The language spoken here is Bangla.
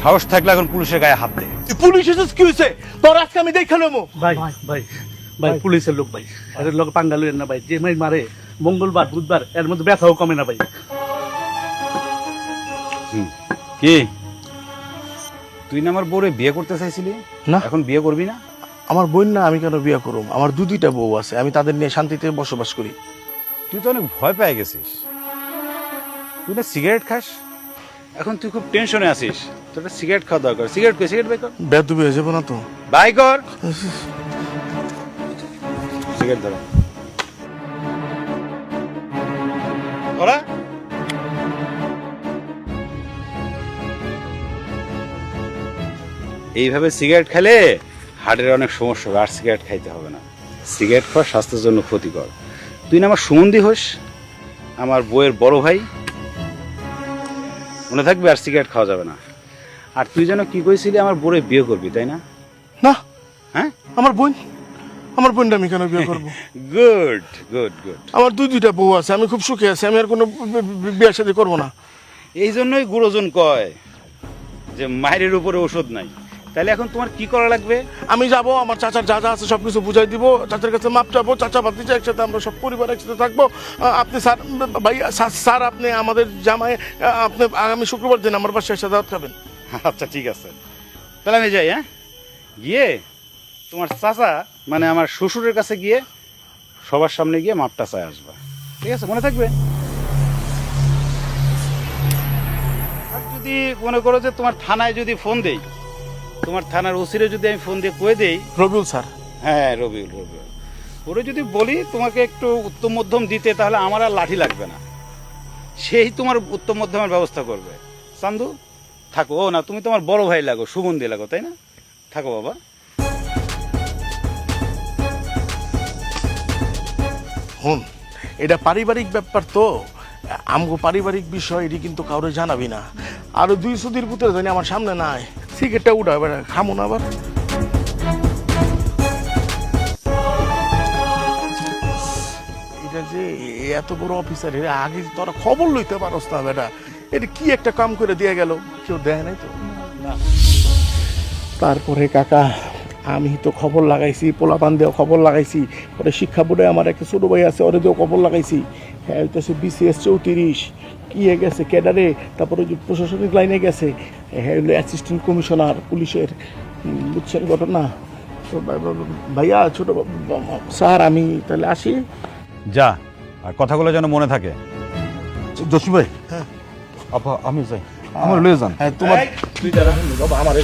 সাহস থাকলে এখন পুলিশের গায়ে হাত দে। পুলিশ এসেছে কি হয়েছে তোর আজকে আমি দেখে নেবো ভাই ভাই ভাই পুলিশের লোক ভাই, এর লোক পাঙ্গা লইেন না ভাই, যে মাই মারে মঙ্গলবার বুধবার এর মধ্যে ব্যথাও কমে না ভাই। কি তুই না আমার বউরে বিয়ে করতে চাইছিলি, না। এখন বিয়ে করবি না? আমার বোন না, আমি কেন বিয়ে করব? আমার দুইটা বউ আছে, আমি তাদের নিয়ে শান্তিতে বসবাস করি। তুই তো অনেক ভয় পেয়ে গেছিস। তুই না সিগারেট খাস, এখন তুই খুব টেনশনে আছিস, তোর একটা সিগারেট খাওয়া দরকার। সিগারেট বাই কর। বেদবি হয়ে যাবো না তো? বাই কর সিগারেট। ধরা ধরা। এইভাবে সিগারেট খেলে হার্টের অনেক সমস্যা হবে, আর সিগারেট খাইতে হবে না। সিগারেট খাওয়া স্বাস্থ্যের জন্য ক্ষতিকর। তুই না আমার সুমন্দি হোস, আমার বউয়ের বড় ভাই, মনে থাকবে। আর সিগারেট খাওয়া যাবে না। আর তুই যেন কি কইছিলি আমার বউরে বিয়ে করবি, তাই না? না, হ্যাঁ, আমার বোনটা আমি কেন বিয়ে করবো? Good good good. আমার দুইটা বউ আছে, আমি খুব সুখে আছি, আমি আর কোনো বিয়ে শাদী করবো না। এই জন্যই গুরুজন কয় যে মায়ের উপরে ওষুধ নাই। তাহলে এখন তোমার কি করা লাগবে? আমি যাব, আমার চাচার যা যা আছে সবকিছু বুঝাই দিব, চাচার কাছে মাপ চাবো, চাচা ভাতিজা একসাথে আমরা সব পরিবার একসাথে থাকবো। আপনি স্যার, ভাই স্যার আপনি আমাদের জামাই, আপনি আগামী শুক্রবার দিন আমার বাসায় এসে দাওয়াত খাবেন। আচ্ছা ঠিক আছে, তাহলে আমি যাই। হ্যাঁ, গিয়ে তোমার চাচা মানে আমার শ্বশুরের কাছে গিয়ে সবার সামনে গিয়ে মাপটা চাই আসবা, ঠিক আছে? মনে থাকবে। আর যদি মনে করো যে তোমার থানায় যদি ফোন দেই, তোমার থানার ওসিরে যদি আমি ফোন দিয়ে কয়ে দেই, রবিউল স্যার। হ্যাঁ রবিউল, ওরে যদি বলি তোমাকে একটু উত্তম মধ্যম দিতে, তাহলে আমার আর লাঠি লাগবে না, সেই তোমার উত্তম মধ্যমের ব্যবস্থা করবে। চান্দু থাকো। ও না, তুমি তোমার বড় ভাই লাগো, সুগন্ধি লাগো, তাই না? থাকো বাবা। হুম, এটা পারিবারিক ব্যাপার তো, আমগো পারিবারিক বিষয়, এটি কিন্তু কাউরে জানাবি না। আরো 200 দিন পুত্র জানি আমার সামনে নাই, সিগারেটটা উঠা খামো না আবার। এটা যে এত বড় অফিসার, এর আগে তোরা খবর লইতে পারস না বেটা? এটা কি একটা কাম করে দিয়ে গেল, কেউ দেয় নাই তো? তারপরে কাকা আমি তো খবর লাগাইছি, পোলাপান দিয়েও খবর লাগাইছি, পরে শিক্ষা বোর্ডে আমার একটা ছোটো ভাই আছে, ওরে দিয়েও খবর লাগাইছি। হ্যাঁ হইতেছে BCS 34 কি গেছে ক্যাডারে, তারপরে ওই যে প্রশাসনিক লাইনে গেছে, হ্যাঁ হলো অ্যাসিস্ট্যান্ট কমিশনার পুলিশের। বুঝছেন ঘটনা তো? ভাইয়া ছোটো স্যার, আমি তাহলে আসি। যা, আর কথাগুলো যেন মনে থাকে। জসিম ভাই, হ্যাঁ আপা আমি যাই, আমার লয়ে যান। হ্যাঁ তোমার তুই যারা বাবা আমার